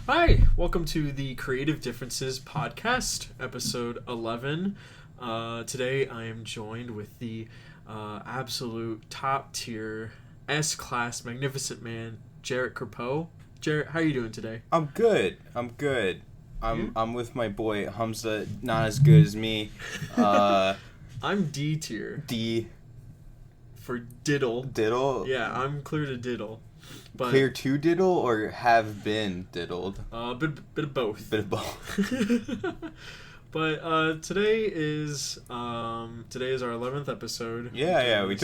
Hi, welcome to the Creative Differences podcast, episode 11. Today I am joined with the absolute top tier S-class magnificent man, Jarrett Kerpo. Jarrett, how are you doing today? I'm good. I'm with my boy Humza, not as good as me. I'm D tier. D. For diddle. Diddle? Yeah, I'm clear to diddle. But, clear to diddle or have been diddled? Bit of both. Bit of both. But today is our 11th episode. Yeah. We've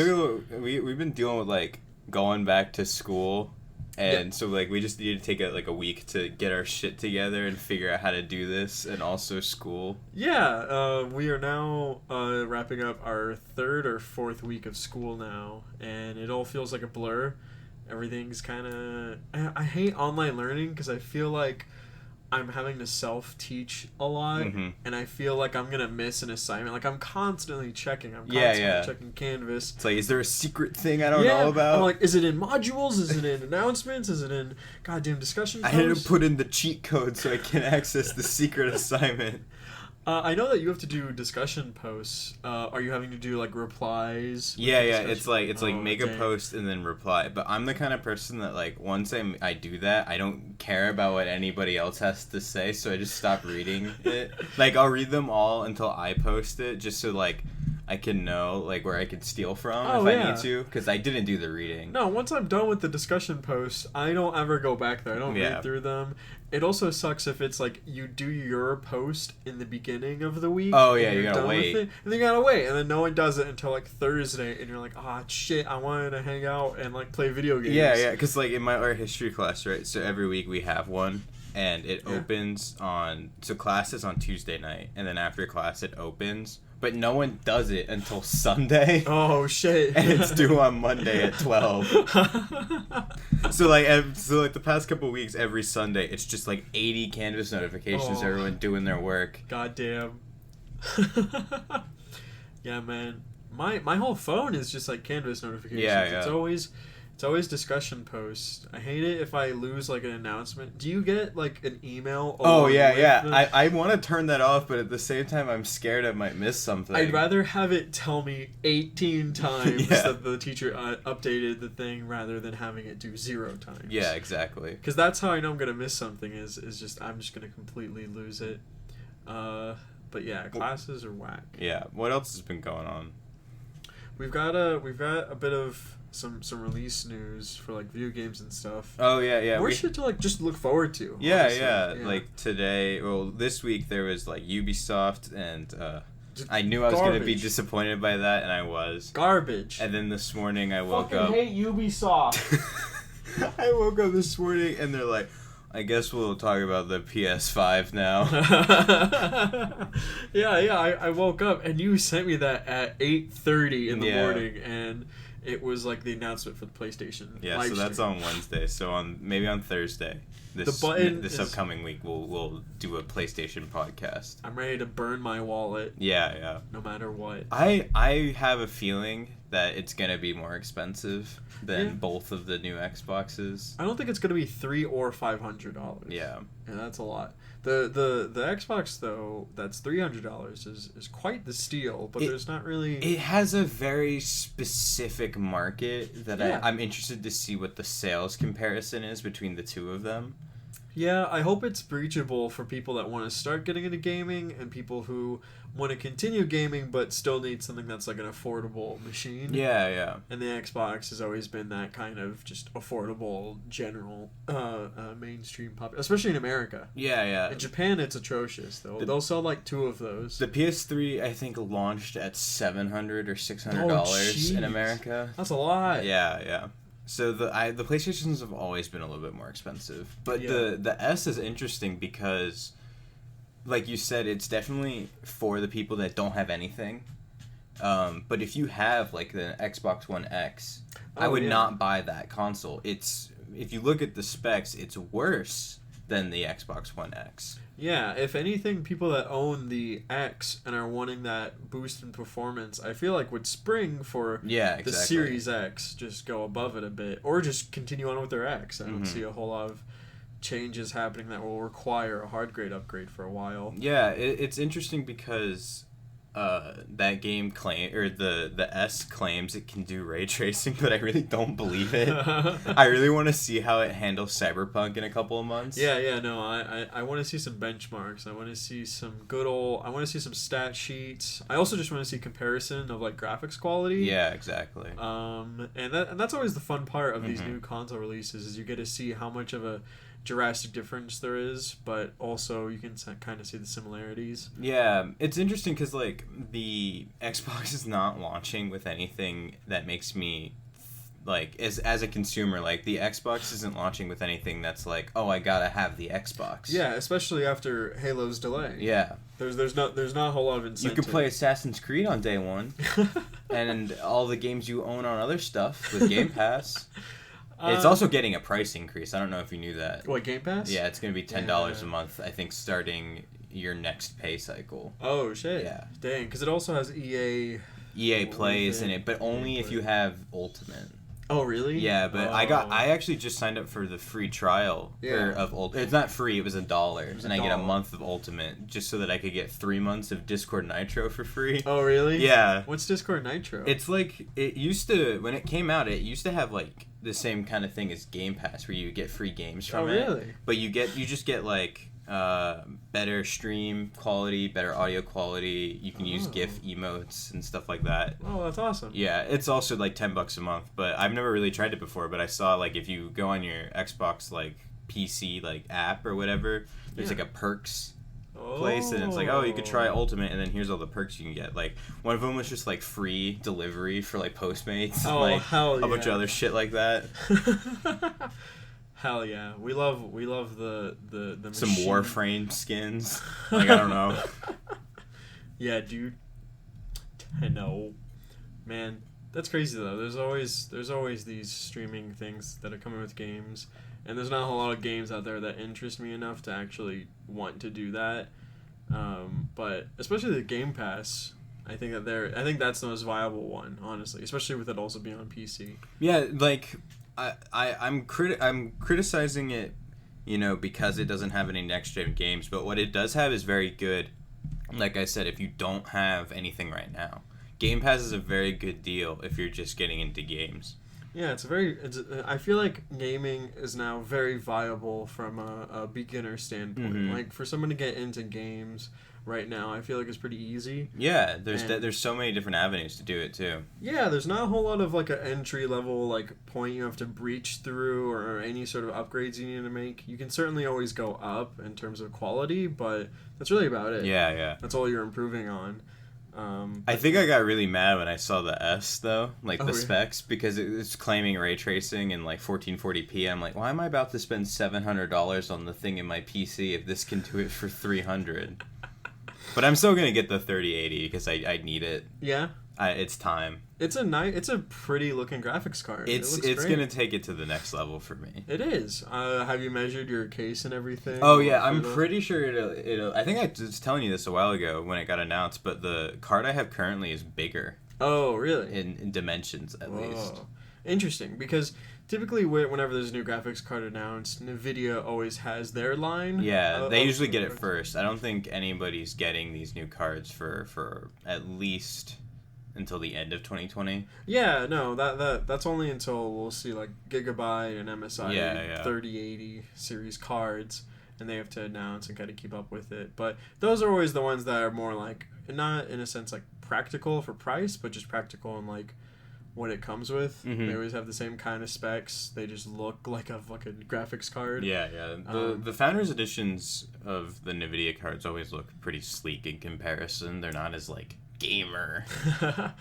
been dealing with like going back to school, and so like we just needed to take a week to get our shit together and figure out how to do this, and also school. Yeah, we are now wrapping up our third or fourth week of school now, and it all feels like a blur. Everything's kind of... I hate online learning because I feel like I'm having to self-teach a lot, and I feel like I'm going to miss an assignment. Like, I'm constantly checking. I'm constantly checking Canvas. It's like, is there a secret thing I don't know about? I'm like, is it in modules? Is it in announcements? Is it in goddamn discussion posts? I had to put in the cheat code so I can access the secret assignment. I know that you have to do discussion posts. Are you having to do like replies? Yeah. It's like make a post and then reply. But I'm the kind of person that like once I do that, I don't care about what anybody else has to say, so I just stop reading it. Like I'll read them all until I post it, just so like I can know like where I can steal from if I need to, because I didn't do the reading. No, once I'm done with the discussion posts, I don't ever go back there. I don't read through them. It also sucks if it's like you do your post in the beginning of the week. Oh yeah, you gotta wait. And then you gotta wait, and then no one does it until like Thursday, and you're like, shit, I wanted to hang out and like play video games. Yeah, because like in my art history class, right? So every week we have one, and it opens on... So class is on Tuesday night, and then after class it opens. But no one does it until Sunday. Oh shit! And it's due on Monday at 12. So the past couple of weeks, every Sunday, it's just like 80 Canvas notifications. Everyone doing their work. Goddamn. Yeah, man. My whole phone is just like Canvas notifications. Yeah. It's always discussion posts. I hate it if I lose like an announcement. Do you get like an email? I want to turn that off, but at the same time, I'm scared I might miss something. I'd rather have it tell me 18 times that the teacher updated the thing rather than having it do 0 times. Yeah, exactly. Because that's how I know I'm gonna miss something. I'm just gonna completely lose it. But yeah, classes are whack. Yeah. What else has been going on? We've got a bit of some release news for like video games and stuff. Oh yeah. More shit to like just look forward to. Yeah. Like today, this week there was like Ubisoft, and I knew I was gonna be disappointed by that, and I was. Garbage. And then this morning I woke up. Fucking hate Ubisoft. I woke up this morning and they're like, I guess we'll talk about the PS5 now. I woke up and you sent me that at 8:30 in the morning, and it was like the announcement for the PlayStation. Yeah, so that's on Wednesday. So maybe on Thursday, this upcoming week, we'll do a PlayStation podcast. I'm ready to burn my wallet. Yeah. No matter what. I have a feeling that it's gonna be more expensive than both of the new Xboxes. I don't think it's gonna be $300 or $500. Yeah, that's a lot. The Xbox though, that's $300 is quite the steal, but there's not really. It has a very specific market that I'm interested to see what the sales comparison is between the two of them. Yeah, I hope it's breachable for people that want to start getting into gaming and people who want to continue gaming but still need something that's like an affordable machine. Yeah. And the Xbox has always been that kind of just affordable, general, mainstream pop, especially in America. Yeah. In Japan, it's atrocious though. They'll sell like 2 of those. The PS3, I think, launched at $700 or $600 in America. That's a lot. Yeah. So the PlayStations have always been a little bit more expensive, but the S is interesting because, like you said, it's definitely for the people that don't have anything. But if you have like the Xbox One X, I would not buy that console. If you look at the specs, it's worse than the Xbox One X. Yeah, if anything, people that own the X and are wanting that boost in performance, I feel like would spring for the Series X, just go above it a bit, or just continue on with their X. I don't see a whole lot of changes happening that will require a hard grade upgrade for a while. Yeah, it's interesting because that game the S claims it can do ray tracing, but I really don't believe it. I really want to see how it handles Cyberpunk in a couple of months. No, I want to see some benchmarks. I want to see some some stat sheets. I also just want to see comparison of like graphics quality. Yeah, exactly. And that's always the fun part of these new console releases, is you get to see how much of a drastic difference there is, but also you can kind of see the similarities. Yeah, it's interesting because like the Xbox is not launching with anything that makes me like as a consumer, like the Xbox isn't launching with anything that's like, oh, I gotta have the Xbox. Yeah, especially after Halo's delay. Yeah, there's not a whole lot of incentive. You can play Assassin's Creed on day one, and all the games you own on other stuff with Game Pass. It's also getting a price increase. I don't know if you knew that. What, Game Pass? Yeah, it's going to be $10 a month, I think, starting your next pay cycle. Oh, shit. Yeah. Dang, because it also has EA... EA plays in it, but only if you have Ultimate. Oh, really? Yeah, but I actually just signed up for the free trial of Ultimate. It's not free, it was $1, and I get a month of Ultimate just so that I could get 3 months of Discord Nitro for free. Oh, really? Yeah. What's Discord Nitro? It's like, it used to, when it came out, it used to have like the same kind of thing as Game Pass, where you get free games from it. Oh, really? But you just get like better stream quality, better audio quality. You can use GIF emotes and stuff like that. Oh, that's awesome. Yeah, it's also like $10 a month, but I've never really tried it before. But I saw like if you go on your Xbox like PC like app or whatever, there's like a perks place, and it's like, oh, you could try Ultimate, and then here's all the perks you can get. Like one of them was just like free delivery for like Postmates, and, like a bunch of other shit like that. Hell yeah, we love the some machine. Warframe skins. Like I don't know. Yeah, dude. No, man, that's crazy though. There's always these streaming things that are coming with games. And there's not a whole lot of games out there that interest me enough to actually want to do that. But especially the Game Pass, I think that's the most viable one, honestly. Especially with it also being on PC. Yeah, like I'm criticizing it, because it doesn't have any next gen games. But what it does have is very good. Like I said, if you don't have anything right now, Game Pass is a very good deal if you're just getting into games. Yeah, I feel like gaming is now very viable from a beginner standpoint. Mm-hmm. Like, for someone to get into games right now, I feel like it's pretty easy. Yeah, there's so many different avenues to do it, too. Yeah, there's not a whole lot of, like, an entry-level, like, point you have to breach through or any sort of upgrades you need to make. You can certainly always go up in terms of quality, but that's really about it. Yeah. That's all you're improving on. I think I got really mad when I saw the S though, like the really? specs, because it was claiming ray tracing and like 1440p. I'm like, why am I about to spend $700 on the thing in my PC if this can do it for $300? But I'm still gonna get the 3080 because I need it. Yeah. It's time. It's a pretty looking graphics card. It's great. Gonna take it to the next level for me. It is. Have you measured your case and everything? Oh yeah, I'm pretty sure it'll. I think I was telling you this a while ago when it got announced, but the card I have currently is bigger. Oh really? In dimensions at least. Interesting, because typically whenever there's a new graphics card announced, NVIDIA always has their line. Yeah, they usually get it first. I don't think anybody's getting these new cards for at least until the end of 2020. Yeah, no, that's only until we'll see like Gigabyte and MSI 3080 series cards, and they have to announce and kind of keep up with it. But those are always the ones that are more like, not in a sense like practical for price, but just practical in like what it comes with. Mm-hmm. They always have the same kind of specs. They just look like a fucking graphics card. Yeah. The Founders Editions of the NVIDIA cards always look pretty sleek in comparison. They're not as like gamer.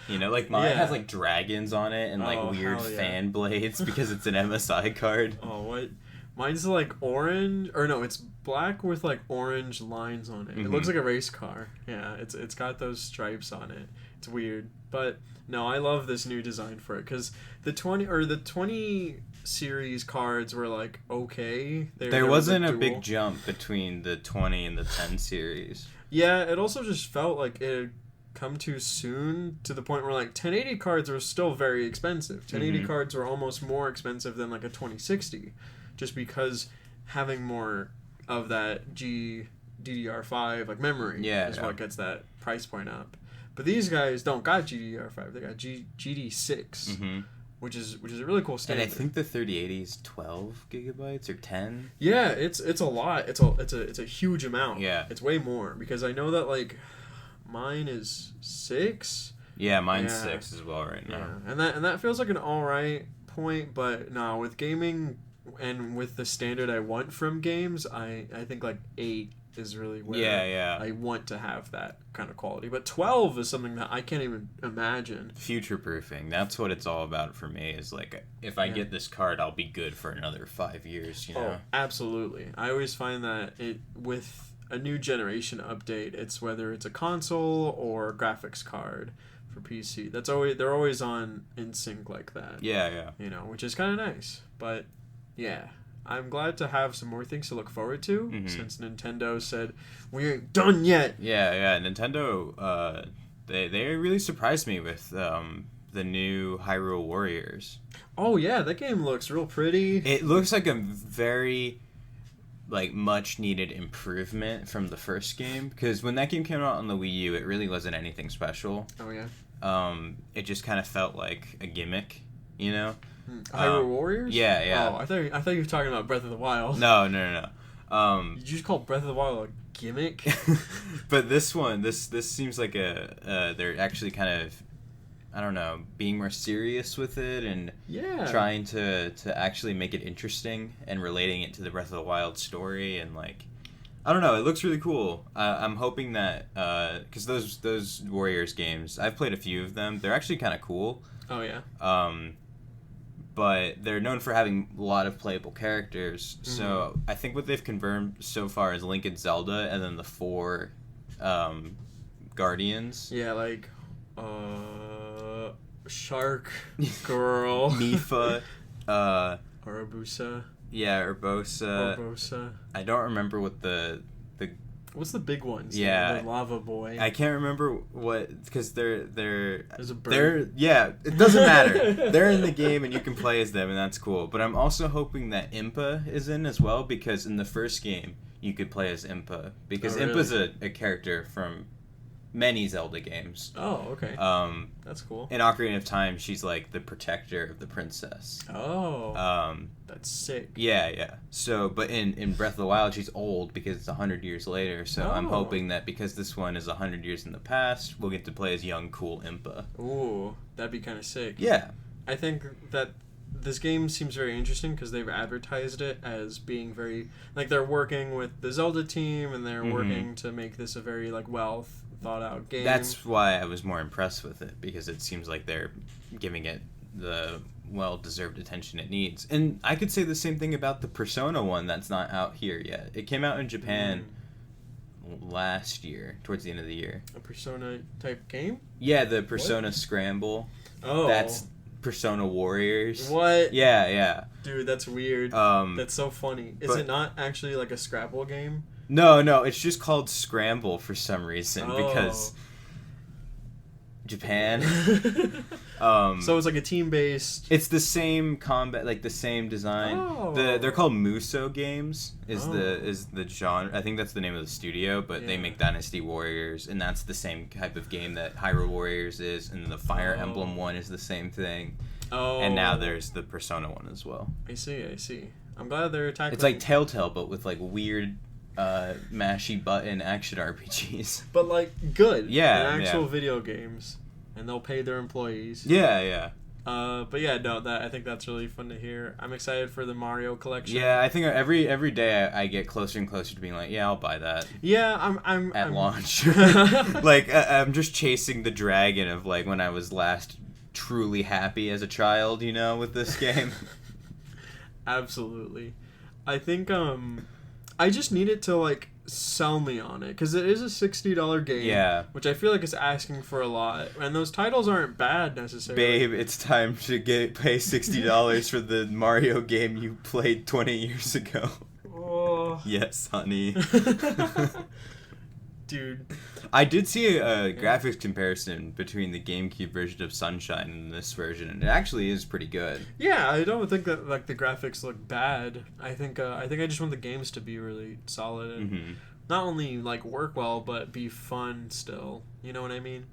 Like mine has like dragons on it and like weird fan blades because it's an MSI card. Oh, what? Mine's like orange, or no, it's black with like orange lines on it. Mm-hmm. It looks like a race car. Yeah, it's got those stripes on it. It's weird, but no, I love this new design for it because the 20 series cards were like okay. There wasn't a big jump between the 20 and the 10 series. Yeah, it also just felt like it come too soon to the point where like 1080 cards were still very expensive. 1080 cards were almost more expensive than like a 2060, just because having more of that GDDR5 like memory is what gets that price point up. But these guys don't got GDDR5; they got GD6, which is a really cool standard. And I think the 3080 is 12 gigabytes or 10. Yeah, it's a lot. It's a huge amount. Yeah, it's way more because I know that like mine is 6. Yeah, mine's 6 as well right now. Yeah. And that feels like an alright point, but no, with gaming and with the standard I want from games, I think like 8 is really where I want to have that kind of quality. But 12 is something that I can't even imagine. Future proofing. That's what it's all about for me, is like if I get this card, I'll be good for another 5 years, you know? Oh, absolutely. I always find that with a new generation update, it's whether it's a console or graphics card for PC. They're always on in sync like that. Yeah. You know, which is kind of nice. But yeah, I'm glad to have some more things to look forward to since Nintendo said we ain't done yet. Yeah. Nintendo, they really surprised me with the new Hyrule Warriors. Oh yeah, that game looks real pretty. It looks like a very much needed improvement from the first game, because when that game came out on the Wii U, it really wasn't anything special. Oh yeah. It just kind of felt like a gimmick, you know. Hyrule Warriors? Yeah. Oh, I thought you were talking about Breath of the Wild. No. Did you just call Breath of the Wild a gimmick? But this one, this seems like they're actually kind of, I don't know, being more serious with it and trying to actually make it interesting and relating it to the Breath of the Wild story, and I don't know, it looks really cool. I'm hoping that because those Warriors games, I've played a few of them. They're actually kind of cool. Oh yeah. But they're known for having a lot of playable characters. So I think what they've confirmed so far is Link and Zelda, and then the 4 Guardians. Yeah, Shark Girl. Mifa. Urbosa. Yeah, Urbosa. I don't remember what the what's the big ones? Yeah, the Lava Boy. I can't remember what, because they're there's a bird. It doesn't matter. They're in the game and you can play as them, and that's cool. But I'm also hoping that Impa is in as well, because in the first game you could play as Impa, because Impa's a character from many Zelda games. Oh, okay. That's cool. In Ocarina of Time, she's like the protector of the princess. Oh. That's sick. Yeah. So, but in Breath of the Wild, she's old because it's 100 years later. So I'm hoping that because this one is 100 years in the past, we'll get to play as young, cool Impa. Ooh, that'd be kind of sick. Yeah. I think that this game seems very interesting because they've advertised it as being very, they're working with the Zelda team, and they're working to make this a very, well thought out game. That's why I was more impressed with it, because it seems like they're giving it the well-deserved attention it needs. And I could say the same thing about the Persona one that's not out here yet. It came out in Japan last year, towards the end of the year. A Persona type game? Yeah, the Persona Scramble. Oh. That's Persona Warriors. What? Yeah. Dude, that's weird. That's so funny. Is it not actually like a Scrabble game? No, it's just called Scramble for some reason, because Japan. So it's like a team-based... It's the same combat, the same design. Oh. They're called Muso games, is the genre. I think that's the name of the studio, but they make Dynasty Warriors, and that's the same type of game that Hyrule Warriors is, and the Fire Emblem one is the same thing. Oh. And now there's the Persona one as well. I see. I'm glad they're tackling... It's like Telltale, but with weird... mashy button action RPGs, but good. Yeah, actual video games, and they'll pay their employees. Yeah. But yeah, no, I think that's really fun to hear. I'm excited for the Mario collection. Yeah, I think every day I get closer and closer to being like, yeah, I'll buy that. Yeah, I'm launch. I'm just chasing the dragon of when I was last truly happy as a child, with this game. Absolutely. I think I just need it to sell me on it, because it is a $60 game. Yeah. Which I feel like is asking for a lot, and those titles aren't bad necessarily. Babe, it's time to pay $60 for the Mario game you played 20 years ago. Oh. Yes, honey. Dude. I did see a graphics comparison between the GameCube version of Sunshine and this version, and it actually is pretty good. Yeah, I don't think that like the graphics look bad. I think I just want the games to be really solid and not only like work well but be fun still. You know what I mean?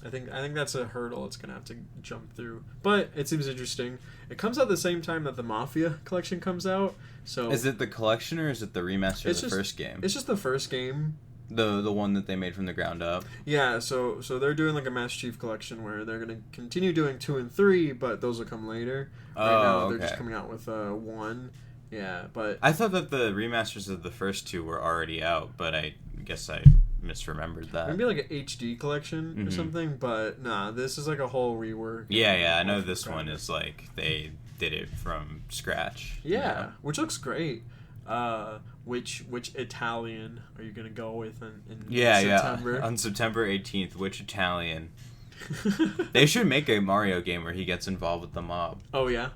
I think that's a hurdle it's gonna have to jump through. But it seems interesting. It comes out the same time that the Mafia collection comes out. So is it the collection or is it the remaster of the first game? It's just the first game. The one that they made from the ground up. Yeah, so they're doing like a Master Chief collection where they're gonna continue doing 2 and 3, but those will come later. Right now they're just coming out with 1. Yeah, but I thought that the remasters of the first 2 were already out, but I guess I misremembered that. Maybe like an HD collection or something, but nah, this is like a whole rework. Yeah, I know this one is like they did it from scratch. Yeah, which looks great. Which Italian are you gonna go with in September? Yeah. On September 18th, which Italian? They should make a Mario game where he gets involved with the mob. Oh yeah,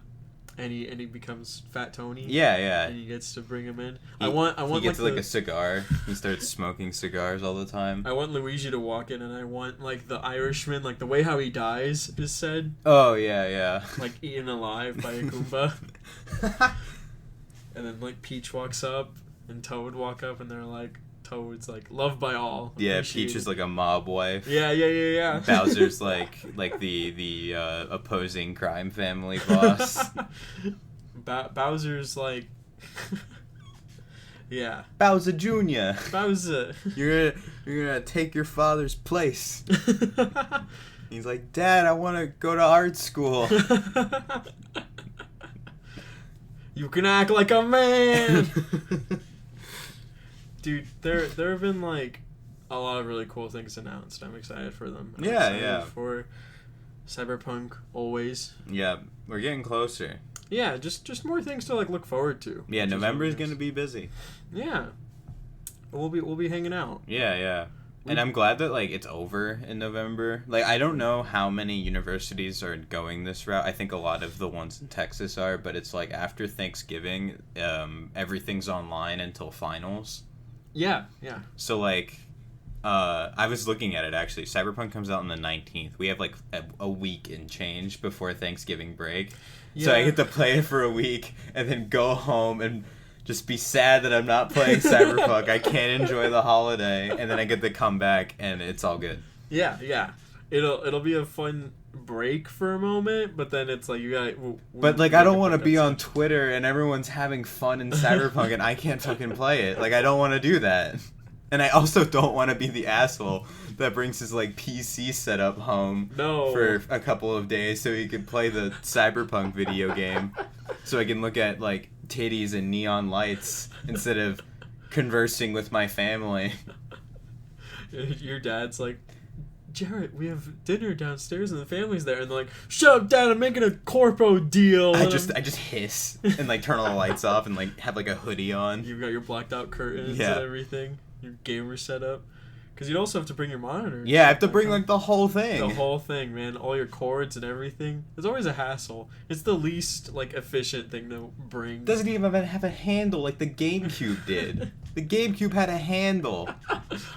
and he becomes Fat Tony. Yeah. And he gets to bring him in. He gets like a cigar. He starts smoking cigars all the time. I want Luigi to walk in, and I want like the Irishman, like the way how he dies is said. Oh yeah. Like eaten alive by a Goomba. And then like Peach walks up and Toad walk up, and they're like, Toad's like loved by all. Yeah, Peach is like a mob wife. Yeah. Bowser's like the opposing crime family boss. Bowser's like, yeah. Bowser Jr. Bowser. You're gonna take your father's place. He's like, Dad, I want to go to art school. You can act like a man. Dude, there have been like a lot of really cool things announced. I'm excited for them. I'm excited for Cyberpunk always. Yeah, we're getting closer. Yeah, just more things to like look forward to. Yeah, November is gonna be busy. Yeah, we'll be hanging out. Yeah. And I'm glad that like it's over in November. Like I don't know how many universities are going this route. I think a lot of the ones in Texas are, but it's like after Thanksgiving, everything's online until finals. Yeah. So like, I was looking at it actually. Cyberpunk comes out on the 19th. We have like a week and change before Thanksgiving break. Yeah. So I get to play it for a week and then go home and just be sad that I'm not playing Cyberpunk. I can't enjoy the holiday, and then I get to come back, and it's all good. Yeah. It'll be a fun break for a moment, but then it's like you got. But like I don't want to be on Twitter and everyone's having fun in Cyberpunk, and I can't fucking play it. Like I don't want to do that, and I also don't want to be the asshole that brings his like PC setup home for a couple of days so he can play the Cyberpunk video game, so I can look at like titties and neon lights instead of conversing with my family. Your dad's like, Jarrett, we have dinner downstairs and the family's there, and they're like, shut up, Dad, I'm making a corpo deal. I just hiss and like turn all the lights off and like have like a hoodie on. You've got your blacked out curtains and everything, your gamer setup. Because you'd also have to bring your monitor. Yeah, I have to bring like the whole thing. The whole thing, man. All your cords and everything. It's always a hassle. It's the least like efficient thing to bring. Doesn't even have a handle like the GameCube did. The GameCube had a handle.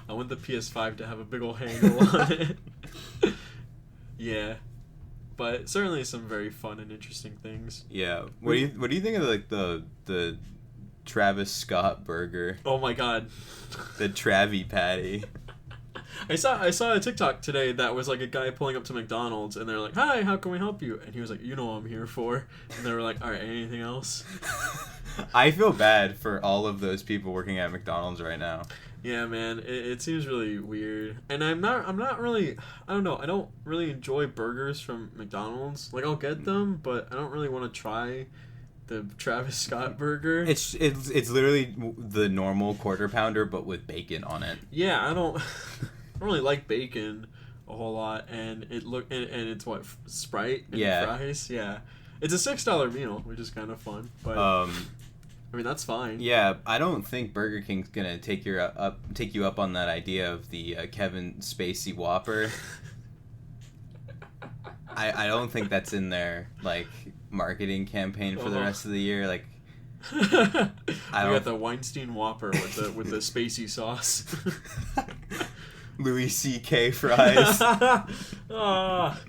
I want the PS5 to have a big old handle on it. Yeah. But certainly some very fun and interesting things. Yeah. What do you think of like the Travis Scott burger? Oh my god. The Travie Patty. I saw a TikTok today that was like a guy pulling up to McDonald's, and they're like, "Hi, how can we help you?" And he was like, "You know what I'm here for." And they were like, "All right, anything else?" I feel bad for all of those people working at McDonald's right now. Yeah, man, it seems really weird, and I'm not really, I don't know, I don't really enjoy burgers from McDonald's. Like I'll get them, but I don't really want to try the Travis Scott burger. It's literally the normal quarter pounder, but with bacon on it. Yeah, I don't really like bacon a whole lot, and and it's what, Sprite and fries. Yeah, it's a $6 meal, which is kind of fun. But I mean that's fine. Yeah, I don't think Burger King's gonna take you up on that idea of the Kevin Spacey Whopper. I don't think that's in their like marketing campaign for the rest of the year. Like, I got the Weinstein Whopper with the Spacey sauce. Louis C.K. fries. Ah,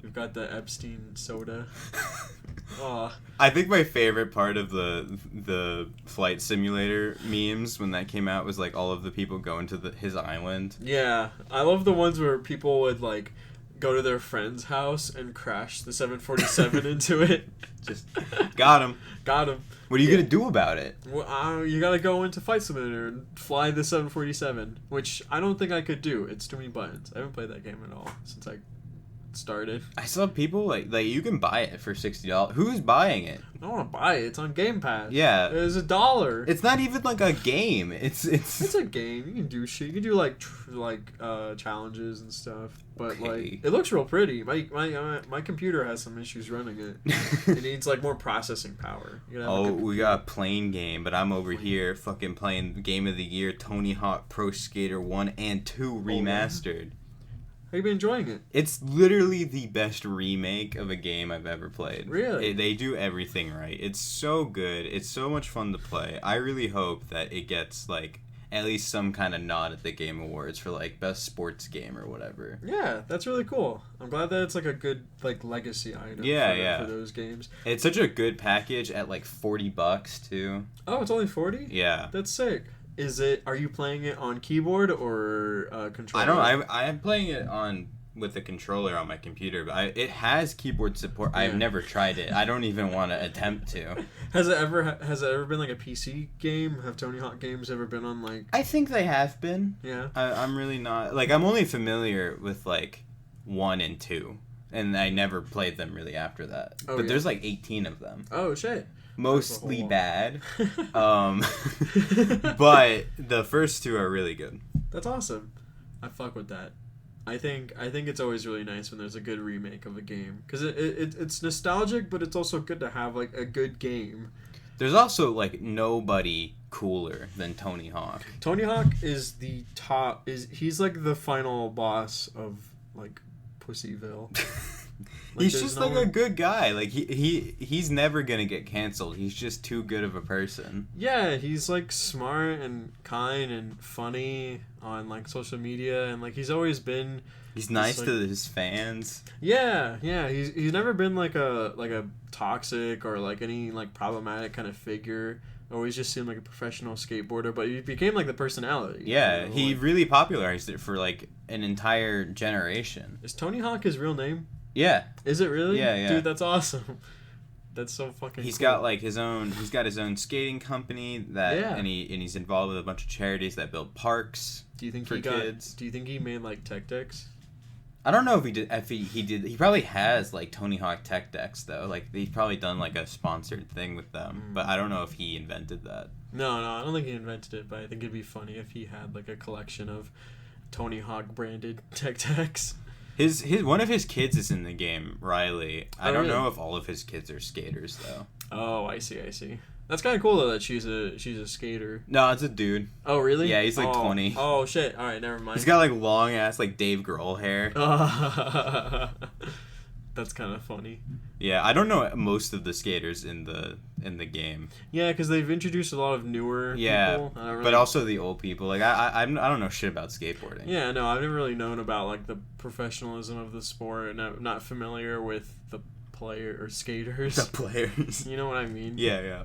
we've got the Epstein soda. Oh. I think my favorite part of the flight simulator memes when that came out was like all of the people going to his island. Yeah, I love the ones where people would like go to their friend's house and crash the 747 into it. Just got him. Got him. What are you gonna do about it? Well, you gotta go into Flight Simulator and fly the 747, which I don't think I could do. It's too many buttons. I haven't played that game at all since I started. I saw people like you can buy it for $60. Who's buying it? I don't want to buy it. It's on Game Pass. Yeah, it's $1. It's not even like a game. It's a game. You can do shit. You can do like challenges and stuff. But okay. like it looks real pretty. My computer has some issues running it. It needs like more processing power. We got a plain game, but I'm over here fucking playing Game of the Year Tony Hawk Pro Skater 1 and 2 remastered. Have you been enjoying it? It's literally the best remake of a game I've ever played. Really? They do everything right. It's so good. It's so much fun to play. I really hope that it gets like at least some kind of nod at the Game Awards for like best sports game or whatever. Yeah, that's really cool. I'm glad that it's like a good like legacy item for those games. It's such a good package at like $40 too. Oh, it's only 40? Yeah. That's sick. Are you playing it on keyboard or controller? I'm playing it with the controller on my computer, but it has keyboard support. Yeah. I've never tried it. I don't even want to attempt to. Has it ever been like a PC game? Have Tony Hawk games ever been on like? I think they have been. Yeah. I'm really not like I'm only familiar with like 1 and 2, and I never played them really after that. But there's like 18 of them. Oh shit. Mostly bad. But the first 2 are really good. That's awesome. I fuck with that. I think it's always really nice when there's a good remake of a game because it's nostalgic, but it's also good to have like a good game. There's also like nobody cooler than Tony Hawk. Tony Hawk is the top. He's like the final boss of like Pussyville. He's just like a good guy. Like he's never gonna get canceled. He's just too good of a person. Yeah, he's like smart and kind and funny on like social media, and like he's always been. He's nice to his fans. Yeah. He's never been like a toxic or like any like problematic kind of figure. Always just seemed like a professional skateboarder, but he became like the personality. Yeah, he really popularized it for like an entire generation. Is Tony Hawk his real name? Yeah. Is it really? Yeah. Dude, that's awesome. That's so fucking He's cool. got like his own skating company and he's involved with a bunch of charities that build parks for kids. Do you think he made like tech decks? I don't know if he did. He probably has like Tony Hawk tech decks though. Like he's probably done like a sponsored thing with them, but I don't know if he invented that. No, I don't think he invented it, but I think it'd be funny if he had like a collection of Tony Hawk branded tech decks. His one of his kids is in the game, Riley. I don't know if all of his kids are skaters though. Oh, I see. That's kind of cool though that she's a skater. No, it's a dude. Oh, really? Yeah, he's like 20. Oh shit! All right, never mind. He's got like long ass like Dave Grohl hair. That's kind of funny. Yeah, I don't know most of the skaters in the game. Yeah, because they've introduced a lot of newer people. But also the old people. Like I don't know shit about skateboarding. Yeah, no, I've never really known about like the professionalism of the sport, and I'm not familiar with the player or skaters. The players. You know what I mean? Yeah.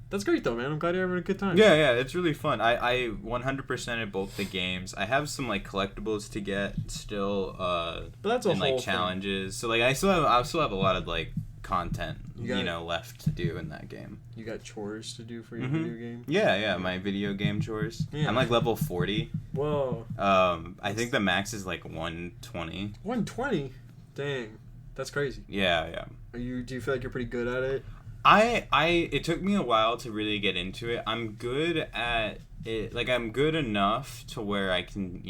That's great though, man. I'm glad you're having a good time. Yeah, it's really fun. I 100%ed both the games. I have some like collectibles to get still. But that's a and, whole like challenges. So like I still have a lot of like content left to do in that game. You got chores to do for your video game? Yeah, my video game chores. Yeah. I'm like level 40. Whoa. I think the max is like 120. 120? Dang. That's crazy. Yeah. Do you feel like you're pretty good at it? It took me a while to really get into it. I'm good at it. Like I'm good enough to where I can,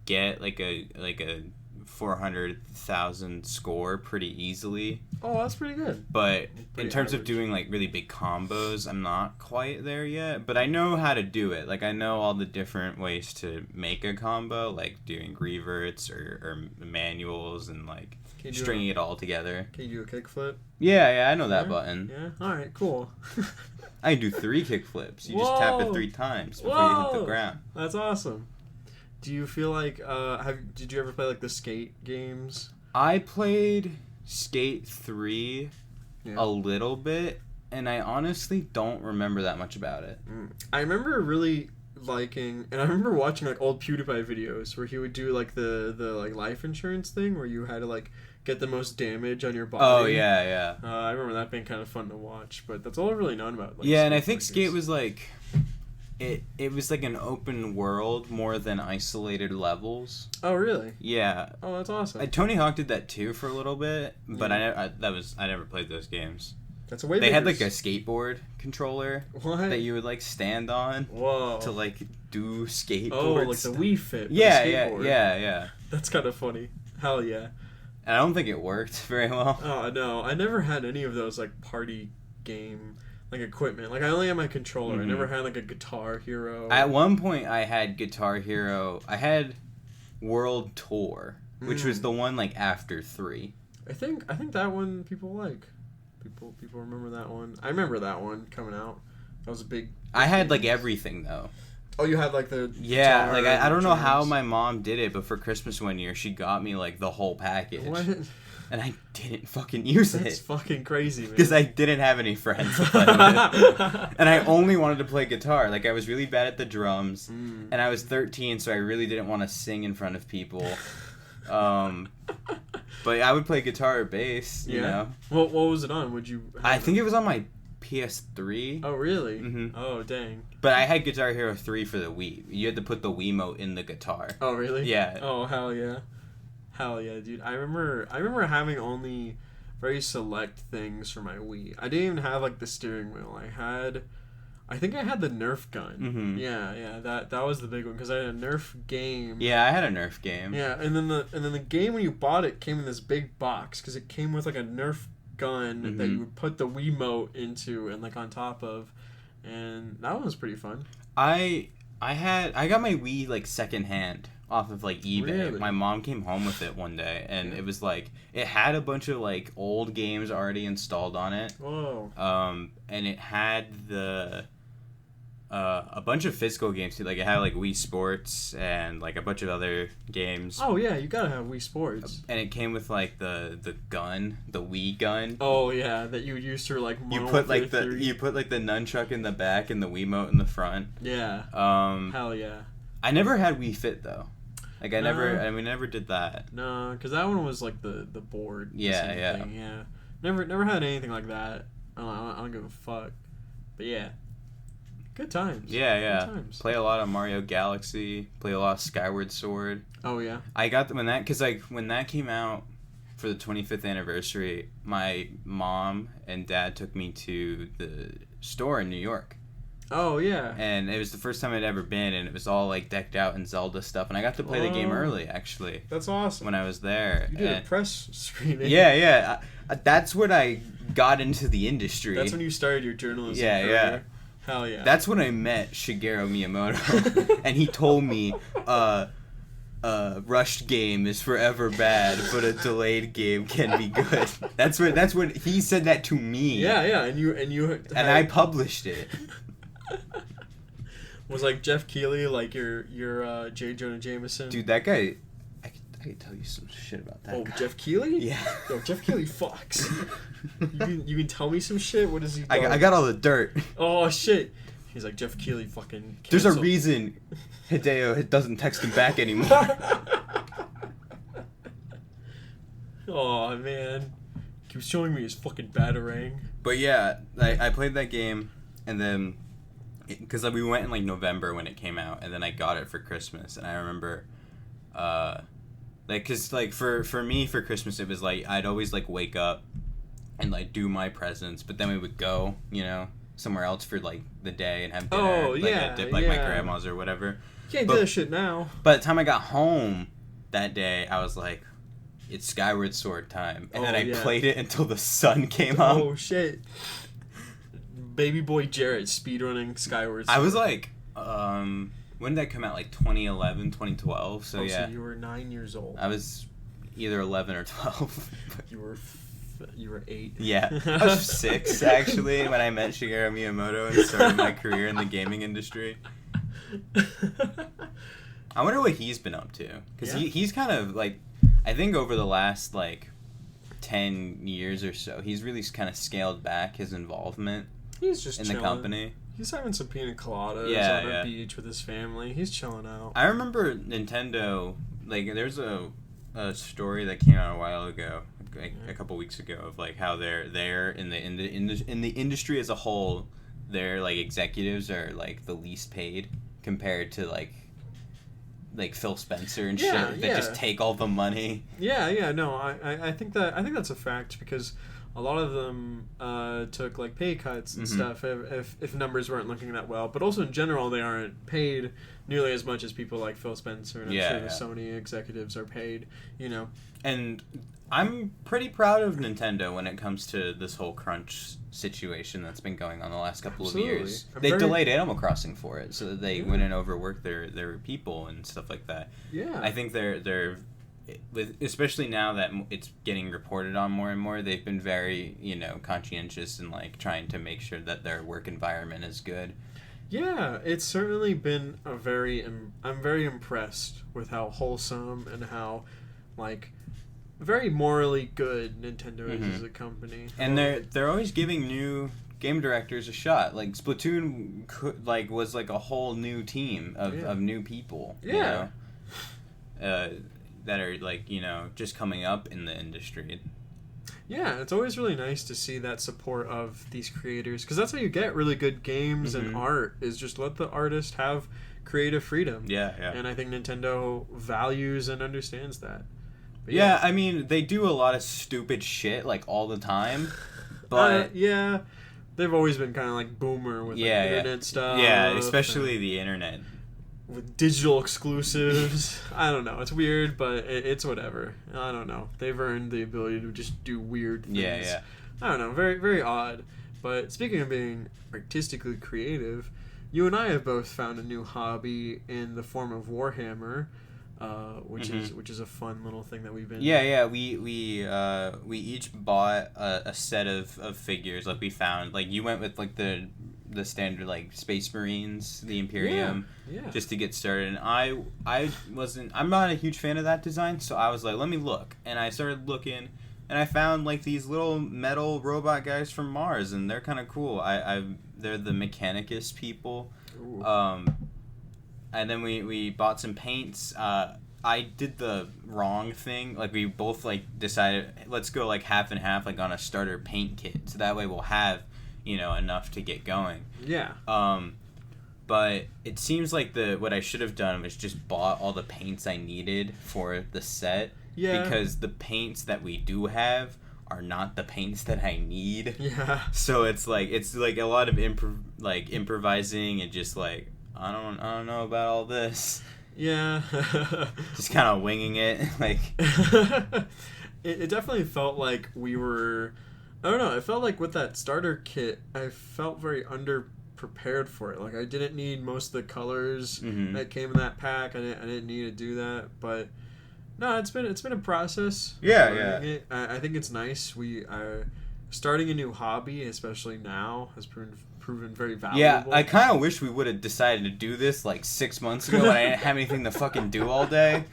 get like a 400,000 score pretty easily. Oh, that's pretty good. But Pretty in terms average. of doing like really big combos, I'm not quite there yet. But I know how to do it. Like I know all the different ways to make a combo, like doing reverts or manuals and like stringing it all together. Can you do a kickflip? Yeah, I know that button. Yeah. All right. Cool. I can do 3 kickflips. You just tap it 3 times before you hit the ground. That's awesome. Do you feel like did you ever play like the skate games? I played Skate 3 Yeah. a little bit, and I honestly don't remember that much about it. I remember really liking, and I remember watching like old PewDiePie videos where he would do like the like life insurance thing where you had to like get the most damage on your body. Oh yeah. I remember that being kind of fun to watch, but that's all I've really known about. Like, Yeah, and I skate think fighters. Skate was like it was like an open world more than isolated levels. Oh really? Yeah. Oh, that's awesome. Tony Hawk did that too for a little bit, but Yeah. I never played those games. That's a way. They had like a skateboard controller what? that you would like stand on Whoa. to like do skateboard Oh, like the stuff. Wii Fit. For Yeah, the yeah, skateboard. yeah. That's kind of funny. Hell yeah. And I don't think it worked very well. Oh no, I never had any of those like party game like equipment. Like I only had my controller. I Mhm. never had like a Guitar Hero. At one point, I had Guitar Hero. I had World Tour, which was the one like after 3. I think that one people like. People remember that one. I remember that one coming out. That was a big. I had like everything though. Oh, you had like the. Yeah, guitar like and I don't know how drums. my mom did it, but for Christmas one year, she got me like the whole package, What? and I didn't fucking use That's it fucking crazy, man. because I didn't have any friends to play with, and I only wanted to play guitar. Like I was really bad at the drums, and I was 13, so I really didn't want to sing in front of people. But I would play guitar or bass. You know. What was it on? Would you? I think it was on my PS3. Oh really? Mhm. Oh dang. But I had Guitar Hero 3 for the Wii. You had to put the Wiimote in the guitar. Oh really? Yeah. Oh hell yeah. Hell yeah, dude. I remember having only very select things for my Wii. I didn't even have like the steering wheel. I think I had the Nerf gun. Mhm. Yeah. That was the big one because I had a Nerf game. Yeah, I had a Nerf game. Yeah, and then the game when you bought it came in this big box because it came with like a Nerf gun that you would put the Wiimote into and like on top of, and that one was pretty fun. I got my Wii like secondhand off of like eBay. Really? My mom came home with it one day, and it was like it had a bunch of like old games already installed on it. Whoa. And it had a bunch of physical games too. Like it had like Wii Sports and like a bunch of other games. Oh yeah, you gotta have Wii Sports. And it came with like the gun, the Wii gun. Oh yeah, that you would use for like. You put like the nunchuck in the back and the Wiimote in the front. Yeah. Hell yeah. I never had Wii Fit though. Like we No. never did that. No, because that one was like the board. Yeah, same yeah. thing, yeah. Never had anything like that. I don't give a fuck. But yeah. Good times. Yeah. Good times. Play a lot of Mario Galaxy. Play a lot of Skyward Sword. Oh yeah. I got when that came out for the 25th anniversary, my mom and dad took me to the store in New York. Oh yeah. And it was the first time I'd ever been, and it was all like decked out in Zelda stuff, and I got to play the game early actually That's awesome. when I was there. You did a And- press screening. yeah. That's when I got into the industry. That's when you started your journalism Yeah, career. yeah. Hell yeah. That's when I met Shigeru Miyamoto, and he told me, rushed game is forever bad, but a delayed game can be good. That's when he said that to me. Yeah, and you And I published it. was like Jeff Keighley, like your J. Jonah Jameson. Dude, that guy, I could tell you some shit about that guy. Jeff Keighley? Yeah. Yo, Jeff Keighley fucks. you can tell me some shit? What is he I got all the dirt. Oh shit. He's like, Jeff Keighley fucking There's a canceled. reason Hideo doesn't text him back anymore. Oh man. Keeps showing me his fucking batarang. But yeah, I played that game, and then because we went in like November when it came out, and then I got it for Christmas, and I remember, cause like for me for Christmas it was like I'd always like wake up and like do my presents, but then we would go, somewhere else for like the day and have dinner, Oh, like yeah, at my yeah. grandma's or whatever. Can't But- do that shit now. By the time I got home that day, I was like, it's Skyward Sword time. And then Oh, I yeah. played it until the sun came up. Oh shit! Baby boy Jarrett speedrunning Skyward Sword. I was like, when did that come out? Like 2011, 2012? So yeah. So you were 9 years old. I was either 11 or 12. You were 8. Yeah. I was 6, actually, when I met Shigeru Miyamoto and started my career in the gaming industry. I wonder what he's been up to. Because he's kind of, like, I think over the last, like, 10 years or so, he's really kind of scaled back his involvement He's just in chilling. the company. He's having some pina coladas on a beach with his family. He's chilling out. I remember Nintendo, like, there's a story that came out a while ago, like, a couple weeks ago, of like how they're in the industry as a whole, their like executives are like the least paid compared to like Phil Spencer and shit that just take all the money. No, I think that's a fact, because a lot of them took like pay cuts and stuff if numbers weren't looking that well, but also in general they aren't paid nearly as much as people like Phil Spencer, and I'm sure the Sony executives are paid, And I'm pretty proud of Nintendo when it comes to this whole crunch situation that's been going on the last couple of years. They delayed Animal Crossing for it so that they wouldn't overwork their people and stuff like that. Yeah. I think they're especially now that it's getting reported on more and more, they've been very, conscientious and like trying to make sure that their work environment is good. Yeah, it's certainly been I'm very impressed with how wholesome and how like very morally good Nintendo is as a company. And they're always giving new game directors a shot. Like Splatoon was like a whole new team of new people. Yeah. That are like, just coming up in the industry. Yeah, it's always really nice to see that support of these creators, because that's how you get really good games and art, is just let the artist have creative freedom. Yeah. And I think Nintendo values and understands that. But yeah, I mean, they do a lot of stupid shit, like, all the time, but... yeah, they've always been kind of like boomer with internet stuff. Yeah, especially the internet. With digital exclusives. I don't know. It's weird, but it's whatever. I don't know. They've earned the ability to just do weird things. Yeah. I don't know. Very, very odd. But speaking of being artistically creative, you and I have both found a new hobby in the form of Warhammer, which is a fun little thing that we've been... Yeah. We each bought a set of figures. Like, we found... Like, you went with, like, the standard, like, Space Marines, the Imperium, just to get started. And I'm not a huge fan of that design, so I was like, let me look. And I started looking, and I found, like, these little metal robot guys from Mars, and they're kind of cool. They're the Mechanicus people. Ooh. And then we bought some paints. I did the wrong thing. Like, we both, like, decided, let's go, like, half and half, like, on a starter paint kit. So that way we'll have... enough to get going. Yeah. But it seems like what I should have done was just bought all the paints I needed for the set. Yeah. Because the paints that we do have are not the paints that I need. Yeah. So it's like a lot of improvising and just like I don't know about all this. Yeah. Just kind of winging it, like. It definitely felt like we were. I don't know. It felt like with that starter kit, I felt very underprepared for it. Like, I didn't need most of the colors that came in that pack. I didn't need to do that. But no, it's been a process. Yeah. I think it's nice. We are starting a new hobby, especially now, has proven very valuable. Yeah, I kind of wish we would have decided to do this like 6 months ago when I didn't have anything to fucking do all day.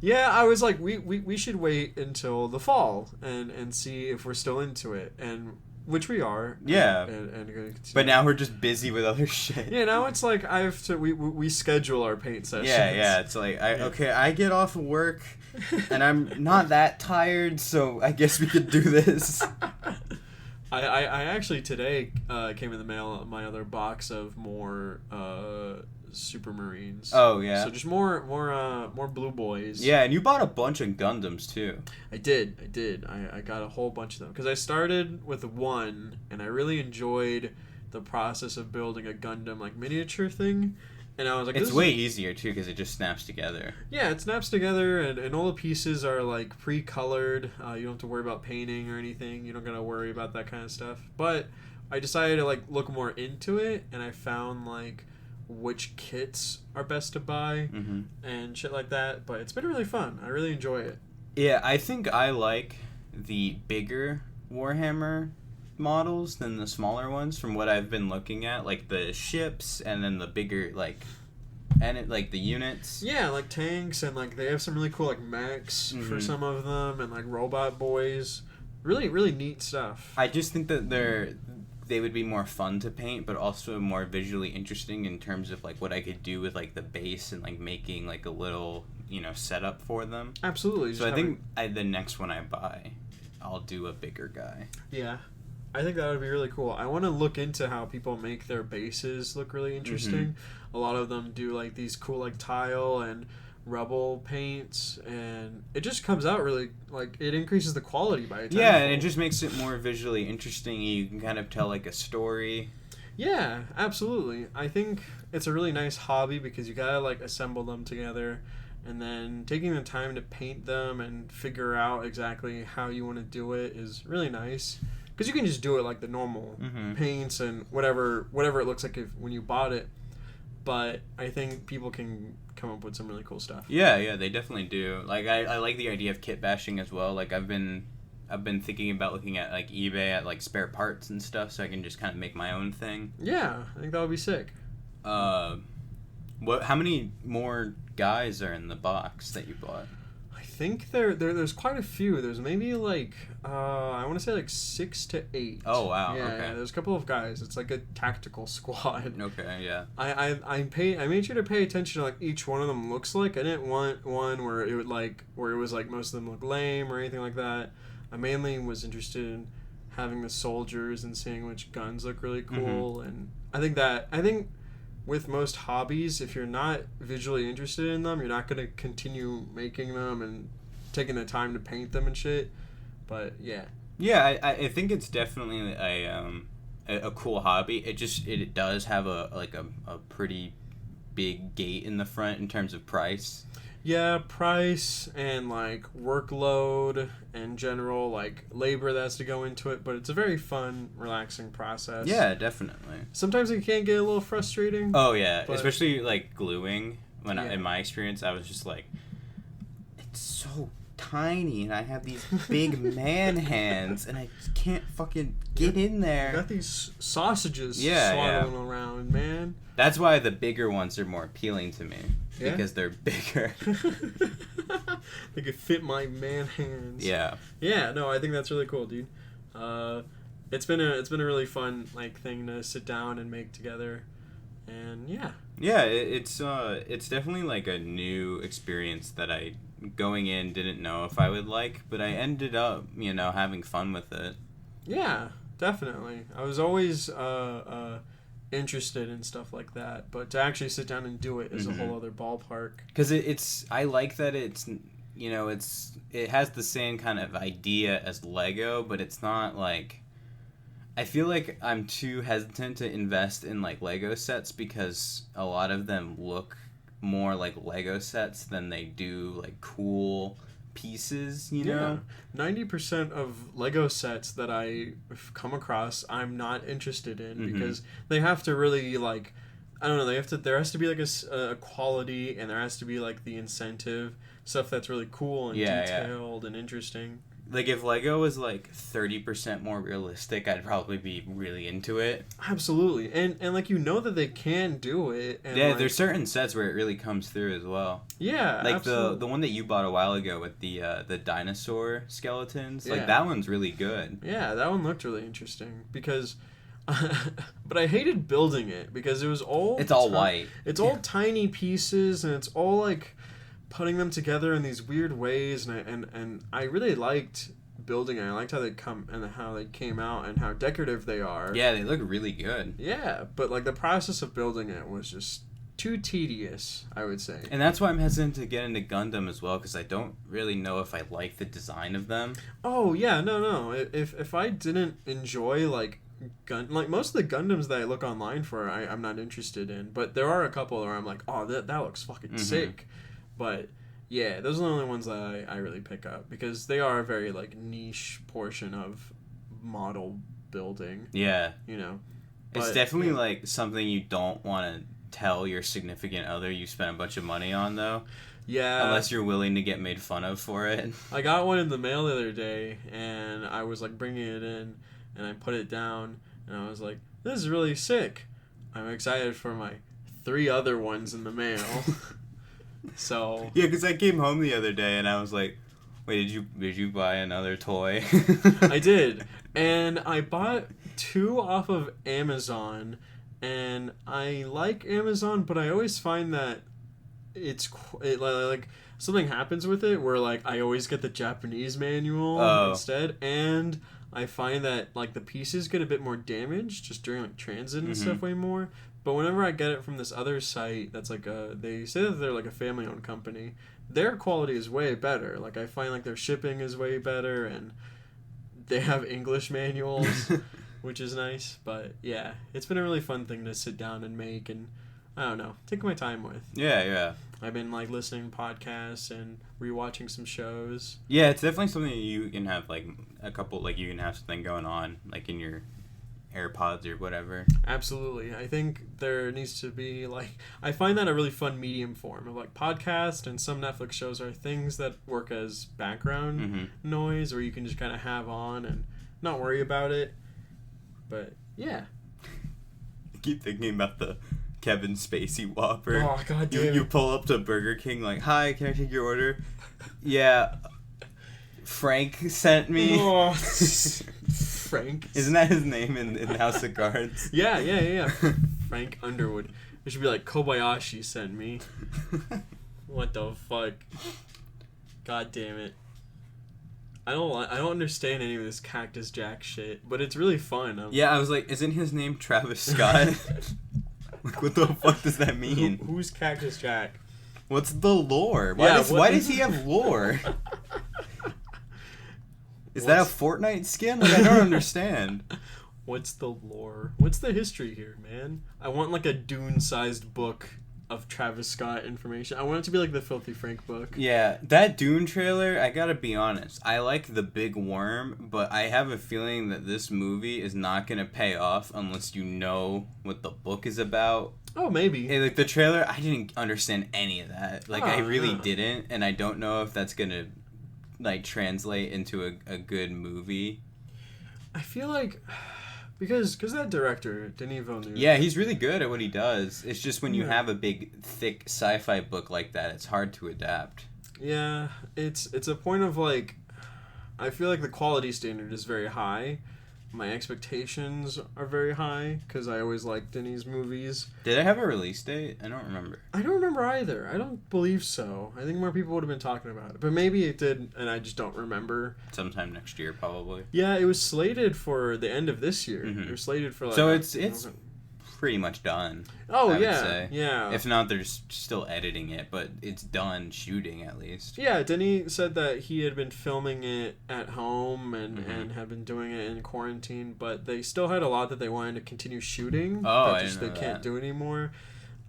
Yeah, I was like, we should wait until the fall and see if we're still into it, and which we are. Yeah. And but now we're just busy with other shit. Yeah, now it's like I have to. We schedule our paint sessions. Yeah. It's like I get off of work, and I'm not that tired, so I guess we could do this. I actually today came in the mail my other box of more Super Marines. Oh yeah. So just more Blue Boys. Yeah, and you bought a bunch of Gundams too. I did. I got a whole bunch of them because I started with one, and I really enjoyed the process of building a Gundam like miniature thing, And I was like, it's way easier too because it just snaps together. Yeah, it snaps together, and all the pieces are like pre-colored. You don't have to worry about painting or anything. You don't gotta worry about that kind of stuff. But I decided to like look more into it, and I found like which kits are best to buy and shit like that. But it's been really fun. I really enjoy it. Yeah, I think I like the bigger Warhammer models than the smaller ones from what I've been looking at, like the ships and then the bigger like the units. Yeah, like tanks, and like they have some really cool like mechs for some of them, and like robot boys. Really, really neat stuff. I just think that they would be more fun to paint, but also more visually interesting in terms of like what I could do with like the base and like making like a little setup for them. Absolutely. So I think the next one I buy, I'll do a bigger guy. Yeah. I think that would be really cool. I want to look into how people make their bases look really interesting. A lot of them do like these cool like tile and rubble paints, and it just comes out really like it increases the quality by a tenfold. Yeah, and it just makes it more visually interesting. You can kind of tell like a story. Yeah, absolutely. I think it's a really nice hobby because you gotta like assemble them together, and then taking the time to paint them and figure out exactly how you want to do it is really nice. Because you can just do it like the normal paints and whatever it looks like when you bought it. But I think people can come up with some really cool stuff. Yeah, they definitely do. Like I like the idea of kit bashing as well. Like I've been thinking about looking at like eBay at like spare parts and stuff, so I can just kind of make my own thing. Yeah, I think that would be sick. How many more guys are in the box that you bought? I think there's quite a few. There's maybe like I want to say like 6 to 8. Oh wow! Yeah, okay. There's a couple of guys. It's like a tactical squad. Okay, yeah. I made sure to pay attention to like each one of them looks like. I didn't want one where it was like most of them look lame or anything like that. I mainly was interested in having the soldiers and seeing which guns look really cool, and I think with most hobbies, if you're not visually interested in them, you're not going to continue making them and taking the time to paint them and shit. But yeah. Yeah, I think it's definitely a cool hobby. It does have a pretty big gate in the front in terms of price. Yeah, price and like workload and general like labor that has to go into it, but it's a very fun, relaxing process. Yeah, definitely. Sometimes it can get a little frustrating. Oh yeah, especially like gluing. In my experience, I was just like, it's so tiny, and I have these big man hands, and I just can't fucking get in there. You got these sausages swaddling around, man. That's why the bigger ones are more appealing to me. Yeah? Because they're bigger. They could fit my man hands. Yeah. Yeah, no, I think that's really cool, dude. It's been a really fun like thing to sit down and make together. And yeah. Yeah, it's definitely like a new experience that I going in didn't know if I would like, but I ended up, having fun with it. Yeah, definitely. I was always interested in stuff like that, but to actually sit down and do it is a whole other ballpark. Because I like that it has the same kind of idea as Lego, but it's not like, I feel like I'm too hesitant to invest in like Lego sets because a lot of them look more like Lego sets than they do like cool pieces, Yeah. 90% of Lego sets that I've come across, I'm not interested in because they have to really like, I don't know, there has to be like a quality, and there has to be like the incentive stuff that's really cool and detailed and interesting. Like, if Lego was, like, 30% more realistic, I'd probably be really into it. Absolutely. And like, that they can do it. And yeah, there's certain sets where it really comes through as well. Yeah, like, absolutely. the one that you bought a while ago with the dinosaur skeletons, like, that one's really good. Yeah, that one looked really interesting because... but I hated building it because it was all... It's all white. It's all tiny pieces, and it's all, like... putting them together in these weird ways, and I really liked building it. I liked how they come and how they came out and how decorative they are. Yeah, they look really good. Yeah, but like the process of building it was just too tedious, I would say. And that's why I'm hesitant to get into Gundam as well, because I don't really know if I like the design of them. Oh yeah, no. If I didn't enjoy like like most of the Gundams that I look online for, I'm not interested in. But there are a couple where I'm like, oh, that looks fucking sick. But yeah, those are the only ones that I really pick up because they are a very like niche portion of model building. Yeah. You know, it's definitely like something you don't want to tell your significant other you spent a bunch of money on though. Yeah. Unless you're willing to get made fun of for it. I got one in the mail the other day, and I was like bringing it in, and I put it down, and I was like, "This is really sick." I'm excited for my 3 other ones in the mail. So. Yeah, because I came home the other day, and I was like, "Wait, did you buy another toy?" I did, and I bought 2 off of Amazon, and I like Amazon, but I always find that like something happens with it where like I always get the Japanese manual instead, and I find that like the pieces get a bit more damaged just during like transit and stuff way more. But whenever I get it from this other site that's like they say that they're like a family owned company, their quality is way better. Like I find like their shipping is way better, and they have English manuals, which is nice. But yeah, it's been a really fun thing to sit down and make, and I don't know, take my time with. Yeah. I've been like listening to podcasts and rewatching some shows. Yeah, it's definitely something you can have like a couple, like you can have something going on like in your AirPods or whatever. Absolutely. I think there needs to be like, I find that a really fun medium form of like podcast, and some Netflix shows are things that work as background noise where you can just kind of have on and not worry about it. But yeah. I keep thinking about the Kevin Spacey Whopper. Oh, god damn it. You pull up to Burger King like, "Hi, can I take your order?" Yeah. Frank sent me. Oh, Frank. Isn't that his name in House of Cards? Yeah. Frank Underwood. It should be like Kobayashi sent me. What the fuck? God damn it. I don't understand any of this Cactus Jack shit, but it's really fun. Yeah, I was like, isn't his name Travis Scott? Like, what the fuck does that mean? Who's Cactus Jack? What's the lore? Why does he have lore? Is that a Fortnite skin? Like, I don't understand. What's the lore? What's the history here, man? I want like a Dune-sized book of Travis Scott information. I want it to be like the Filthy Frank book. Yeah, that Dune trailer, I gotta be honest, I like the big worm, but I have a feeling that this movie is not gonna pay off unless you know what the book is about. Oh, maybe. Hey, like the trailer, I didn't understand any of that. Like, I really didn't, and I don't know if that's gonna like translate into a good movie. I feel like because that director Denis Villeneuve. Yeah, he's really good at what he does. It's just when you have a big, thick sci-fi book like that, it's hard to adapt. Yeah, it's a point of like, I feel like the quality standard is very high. My expectations are very high because I always like Denis movies. Did it have a release date? I don't remember. I don't remember either. I don't believe so. I think more people would have been talking about it. But maybe it did, and I just don't remember. Sometime next year, probably. Yeah, it was slated for the end of this year. It was slated for like... So it's pretty much done. Oh, I yeah. would say. Yeah. If not, they're still editing it, but it's done shooting at least. Yeah, Denis said that he had been filming it at home and had been doing it in quarantine, but they still had a lot that they wanted to continue shooting. Oh, that just they can't do anymore.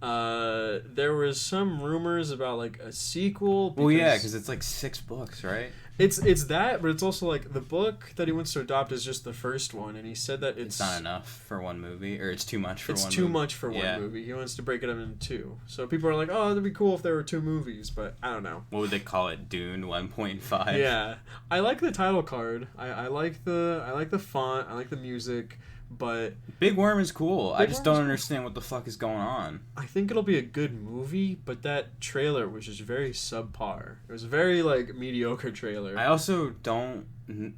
There was some rumors about like a sequel. Well, yeah, because it's like 6 books, right? It's that, but it's also like the book that he wants to adopt is just the first one, and he said that it's not enough for one movie, or it's too much for one movie. It's too much for one movie. He wants to break it up into 2. So people are like, oh, that'd be cool if there were 2 movies, but I don't know. What would they call it? Dune 1.5? Yeah. I like the title card. I like the font. I like the music. But Big Worm is cool. I just don't understand what the fuck is going on. I think it'll be a good movie, but that trailer was just very subpar. It was a very like mediocre trailer. I also don't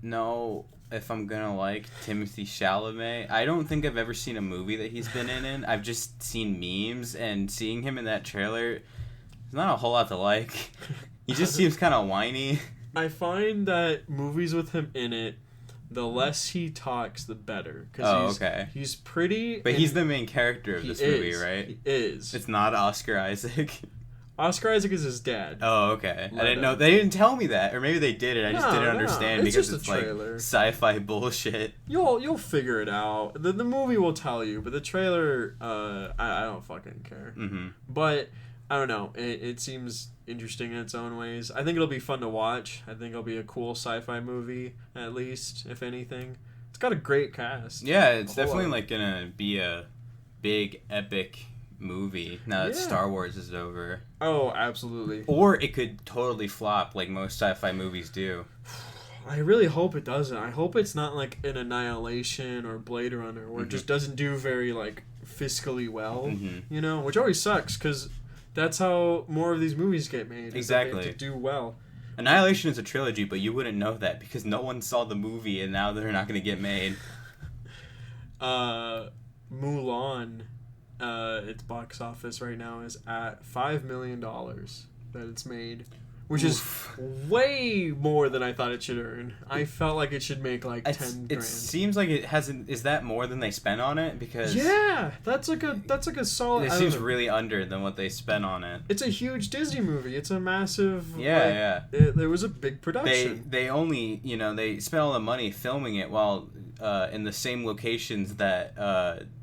know if I'm gonna like Timothée Chalamet. I don't think I've ever seen a movie that he's been in. I've just seen memes, and seeing him in that trailer, there's not a whole lot to like. He just seems kind of whiny. I find that movies with him in it, the less he talks, the better. Okay. He's pretty. But he's the main character of this movie, right? He is. It's not Oscar Isaac. Oscar Isaac is his dad. Oh, okay. Leto. I didn't know. They didn't tell me that, or maybe they did, and I just didn't understand it's because just it's a like trailer. sci-fi bullshit. You'll figure it out. The movie will tell you, but the trailer, I don't fucking care. Mm-hmm. But I don't know. It seems interesting in its own ways. I think it'll be fun to watch. I think it'll be a cool sci-fi movie, at least, if anything. It's got a great cast. Yeah, it's definitely like gonna be a big epic movie now that Star Wars is over. Oh, absolutely. Or it could totally flop like most sci-fi movies do. I really hope it doesn't. I hope it's not like an Annihilation or Blade Runner where it just doesn't do very like fiscally well, you know, which always sucks because that's how more of these movies get made. Exactly. They have to do well. Annihilation is a trilogy, but you wouldn't know that because no one saw the movie and now they're not going to get made. Mulan, its box office right now is at $5 million that it's made, which is way more than I thought it should earn. I felt like it should make like 10 grand. It seems like it hasn't. Is that more than they spent on it? Because that's like a solid. It seems really under than what they spent on it. It's a huge Disney movie. It's a massive. Yeah. There was a big production. They only they spent all the money filming it while in the same locations that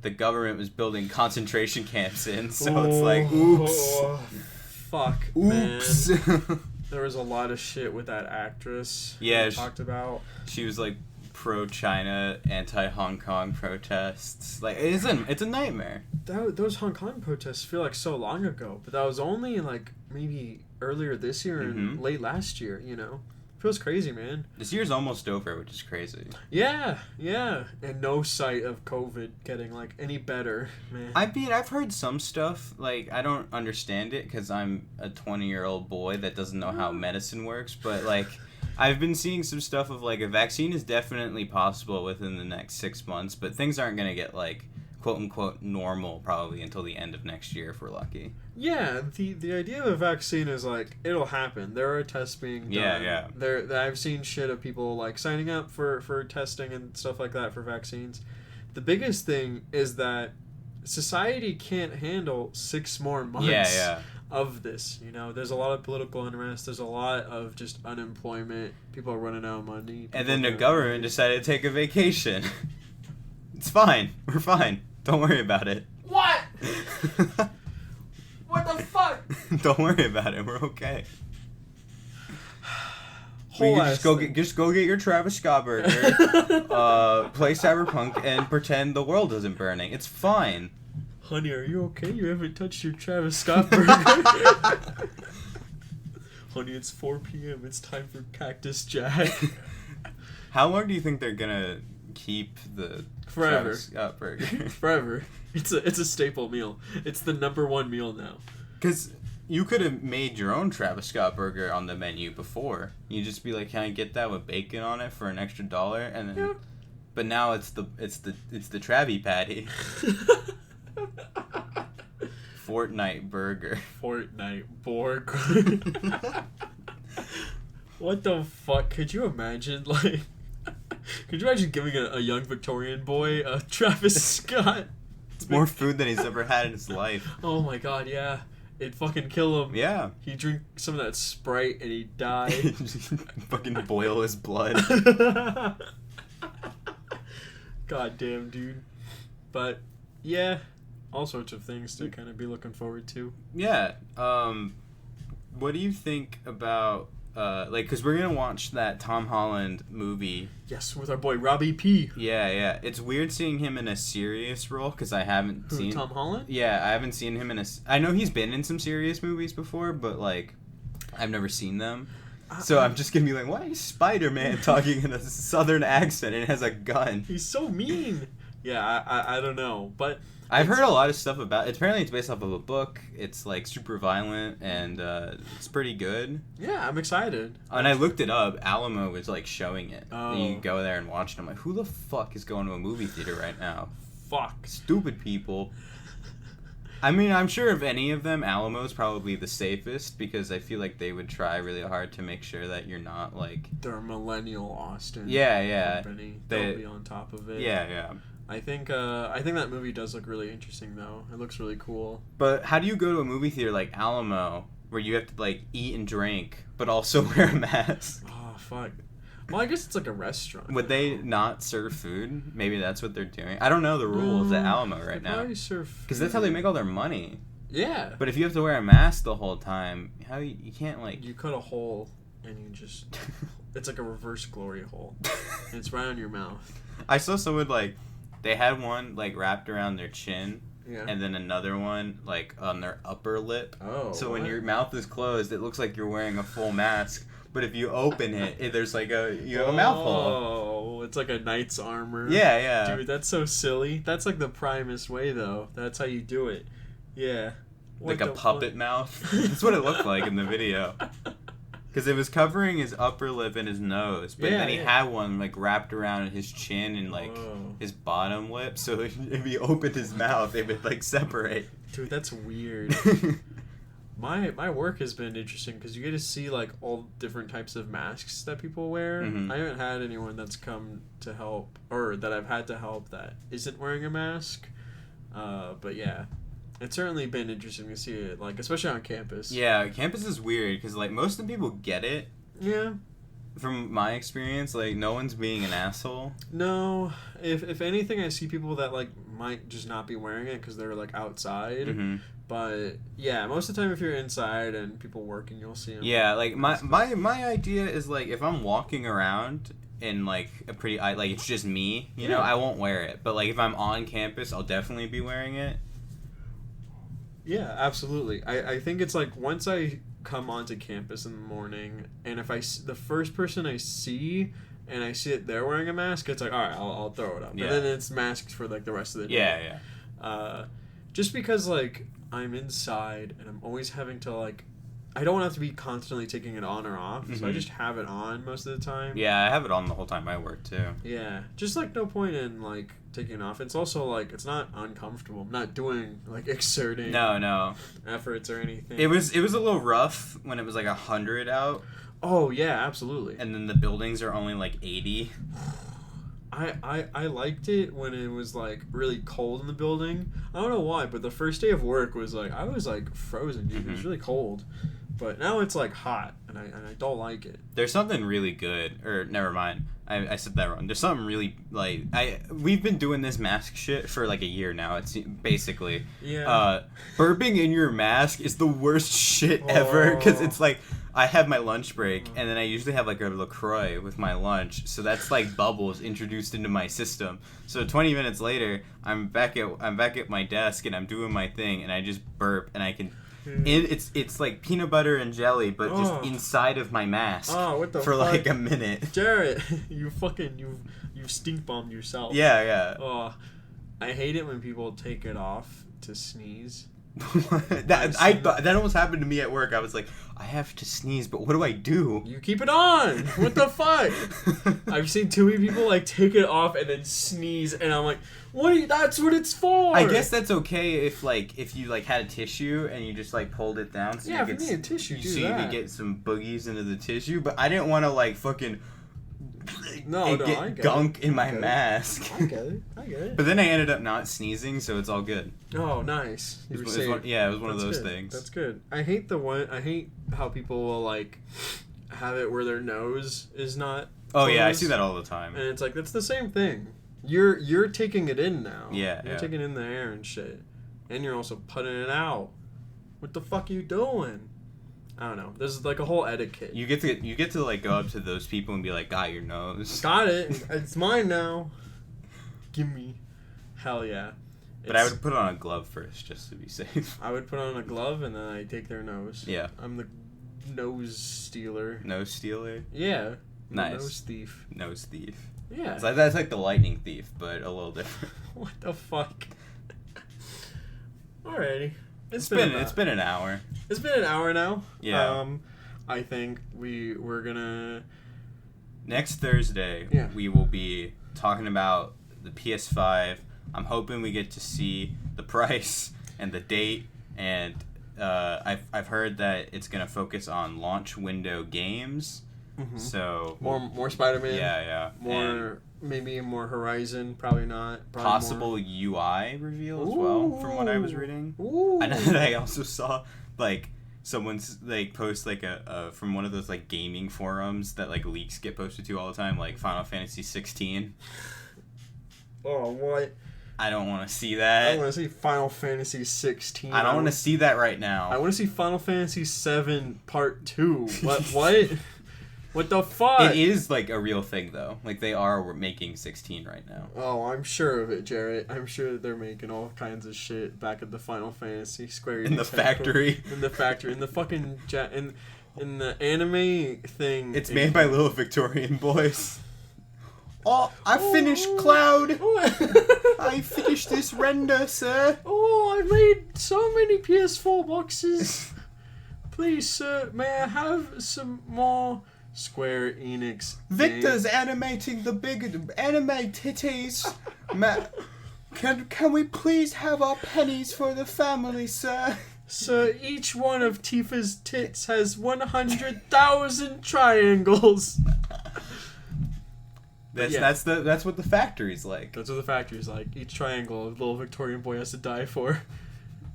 the government was building concentration camps in. So it's like, oops. Fuck. Oops. Man. There was a lot of shit with that actress. Yeah, talked about. She was like pro-China, anti-Hong Kong protests. Like it's a nightmare. Those Hong Kong protests feel like so long ago, but that was only like maybe earlier this year and late last year. You know, feels crazy, man. This year's almost over, which is crazy. Yeah, and no sight of COVID getting like any better, man. I mean, I've heard some stuff. Like I don't understand it because I'm a 20-year-old boy that doesn't know how medicine works, but like. I've been seeing some stuff of like a vaccine is definitely possible within the next 6 months, but things aren't going to get like quote unquote normal probably until the end of next year if we're lucky. Yeah, the idea of a vaccine is like it'll happen. There are tests being done. Yeah. I've seen shit of people like signing up for testing and stuff like that for vaccines. The biggest thing is that society can't handle 6 more months. Of this, you know, there's a lot of political unrest. There's a lot of just unemployment. People are running out of money. And then the government decided to take a vacation. It's fine. We're fine. Don't worry about it. What? What the fuck? Don't worry about it. We're okay. Just go get your Travis Scott burger, play Cyberpunk, and pretend the world isn't burning. It's fine. Honey, are you okay? You haven't touched your Travis Scott burger. Honey, it's 4 p.m. It's time for Cactus Jack. How long do you think they're gonna keep the Forever. Travis Scott burger? Forever. It's a staple meal. It's the #1 meal now. Because you could have made your own Travis Scott burger on the menu before. You just be like, "Can I get that with bacon on it for an extra $1?" And then, but now it's the Travie Patty. Fortnite burger. Fortnite burger. What the fuck? Could you imagine, like... Could you imagine giving a young Victorian boy a Travis Scott? It's more food than he's ever had in his life. Oh my god, yeah. It'd fucking kill him. Yeah. He'd drink some of that Sprite and he'd die. Fucking boil his blood. God damn, dude. But, yeah... all sorts of things to kind of be looking forward to. Yeah. What do you think about because we're gonna watch that Tom Holland movie? Yes, with our boy Robbie P. Yeah. It's weird seeing him in a serious role because I haven't seen Tom Holland. Yeah, I haven't seen him in a. I know he's been in some serious movies before, but like, I've never seen them. So I'm just gonna be like, why is Spider-Man talking in a southern accent and has a gun? He's so mean. Yeah, I don't know, but I've heard a lot of stuff about it. Apparently it's based off of a book. It's like super violent and it's pretty good. Yeah, I'm excited. And I looked it up. Alamo was like showing it. Oh. And you can go there and watch it. I'm like, who the fuck is going to a movie theater right now? Fuck. Stupid people. I mean, I'm sure of any of them, Alamo's probably the safest because I feel like they would try really hard to make sure that you're not like... They're millennial Austin. Yeah. Company. They'll be on top of it. Yeah. I think that movie does look really interesting though. It looks really cool. But how do you go to a movie theater like Alamo where you have to like eat and drink, but also wear a mask. Oh fuck. Well, I guess it's like a restaurant. Would they not serve food? Maybe that's what they're doing. I don't know the rules at Alamo right now. Because that's how they make all their money. Yeah. But if you have to wear a mask the whole time, how you can't like... You cut a hole and you just... It's like a reverse glory hole. And it's right on your mouth. I saw someone like... They had one like wrapped around their chin. Yeah. And then another one like on their upper lip. Oh. So when your mouth is closed, it looks like you're wearing a full mask. But if you open it, there's like you have a mouth hole. Oh, it's like a knight's armor. Yeah, yeah. Dude, that's so silly. That's like the primest way, though. That's how you do it. Yeah. Like a puppet mouth. That's what it looked like in the video. Because it was covering his upper lip and his nose. But then he had one like wrapped around his chin and like his bottom lip. So if he opened his mouth, it would like separate. Dude, that's weird. My work has been interesting because you get to see like all different types of masks that people wear. Mm-hmm. I haven't had anyone that's come to help or that I've had to help that isn't wearing a mask. But yeah, it's certainly been interesting to see it, like especially on campus. Yeah, campus is weird because like most of the people get it. Yeah. From my experience, like no one's being an asshole. No, if anything, I see people that like might just not be wearing it because they're like outside. Mm-hmm. But yeah, most of the time if you're inside and people working, you'll see them. Yeah, like my idea is like if I'm walking around in like a pretty like it's just me, you know, I won't wear it. But like if I'm on campus, I'll definitely be wearing it. Yeah, absolutely. I think it's like once I come onto campus in the morning and if the first person I see and I see that they're wearing a mask, it's like, all right, I'll throw it up. Yeah. And then it's masks for like the rest of the day. Yeah, yeah. Just because like I'm inside and I'm always having to like, I don't have to be constantly taking it on or off, so I just have it on most of the time. Yeah, I have it on the whole time I work too. Yeah, just like no point in like taking it off. It's also like it's not uncomfortable. I'm not doing like exerting efforts or anything. It was a little rough when it was like 100 out. Oh yeah, absolutely. And then the buildings are only like 80. I liked it when it was like really cold in the building. I don't know why, but the first day of work was like I was like frozen, dude. It was really cold. But now it's like hot and I don't like it. There's something really good, or never mind. I said that wrong. There's something really like we've been doing this mask shit for like a year now. It's basically burping in your mask is the worst shit ever because it's like I have my lunch break and then I usually have like a LaCroix with my lunch, so that's like bubbles introduced into my system. So 20 minutes later, I'm back at my desk and I'm doing my thing and I just burp and I can. It's like peanut butter and jelly, but just inside of my mask what the for fuck? like a minute. Jarrett, you stink bombed yourself. Yeah. Oh, I hate it when people take it off to sneeze. That almost happened to me at work. I was like, I have to sneeze, but what do I do? You keep it on. What the fuck? I've seen too many people like take it off and then sneeze, and I'm like, that's what it's for. I guess that's okay if you like had a tissue and you just like pulled it down. So if you need a tissue, so you could get some boogies into the tissue. But I didn't want to like fucking get gunk in my mask. I get it. But then I ended up not sneezing, so it's all good. Oh, nice. It was one of those things. That's good. I hate how people will like have it where their nose is not. Oh closed. yeah, I see that all the time. And it's like that's the same thing. You're taking it in now. Yeah, you're taking in the air and shit, and you're also putting it out. What the fuck are you doing? I don't know. There's like a whole etiquette. You get to like go up to those people and be like, got your nose. Got it. It's mine now. Give me. Hell yeah. But I would put on a glove first just to be safe. I would put on a glove and then I take their nose. Yeah. I'm the nose stealer. Nose stealer? Yeah. Nice. Nose thief. Nose thief. Yeah. It's like, that's like the lightning thief, but a little different. What the fuck? Alrighty. It's been an hour. It's been an hour now. Yeah. I think we're gonna next Thursday we will be talking about the PS5. I'm hoping we get to see the price and the date, and I've heard that it's gonna focus on launch window games. Mm-hmm. So more Spider-Man. Yeah. Maybe more Horizon. Probably not. Possible more UI reveal as well, from what I was reading. Ooh. I know that I also saw like someone's like post like a from one of those like gaming forums that like leaks get posted to all the time, like Final Fantasy 16. Oh, what? I don't want to see that. I want to see Final Fantasy 16. I don't want to see that right now. I want to see Final Fantasy 7 Part 2. What? What the fuck? It is like a real thing though. Like they are making 16 right now. Oh, I'm sure of it, Jarrett. I'm sure that they're making all kinds of shit back at the Final Fantasy Square Enix In the factory. In the factory. In the fucking in the anime thing. It's made by little Victorian boys. Oh, I finished Cloud. I finished this render, sir. Oh, I made so many PS4 boxes. Please, sir, may I have some more Square Enix Victor's animating the big anime titties. Can we please have our pennies for the family, sir? Sir, each one of Tifa's tits has 100,000 triangles. That's what the factory's like. That's what the factory's like. Each triangle a little Victorian boy has to die for.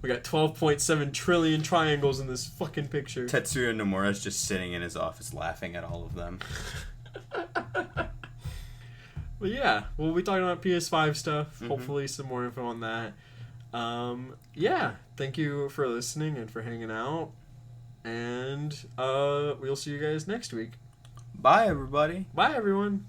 We got 12.7 trillion triangles in this fucking picture. Tetsuya Nomura's just sitting in his office laughing at all of them. But yeah, we'll be talking about PS5 stuff. Mm-hmm. Hopefully some more info on that. Yeah, thank you for listening and for hanging out. And we'll see you guys next week. Bye, everybody. Bye, everyone.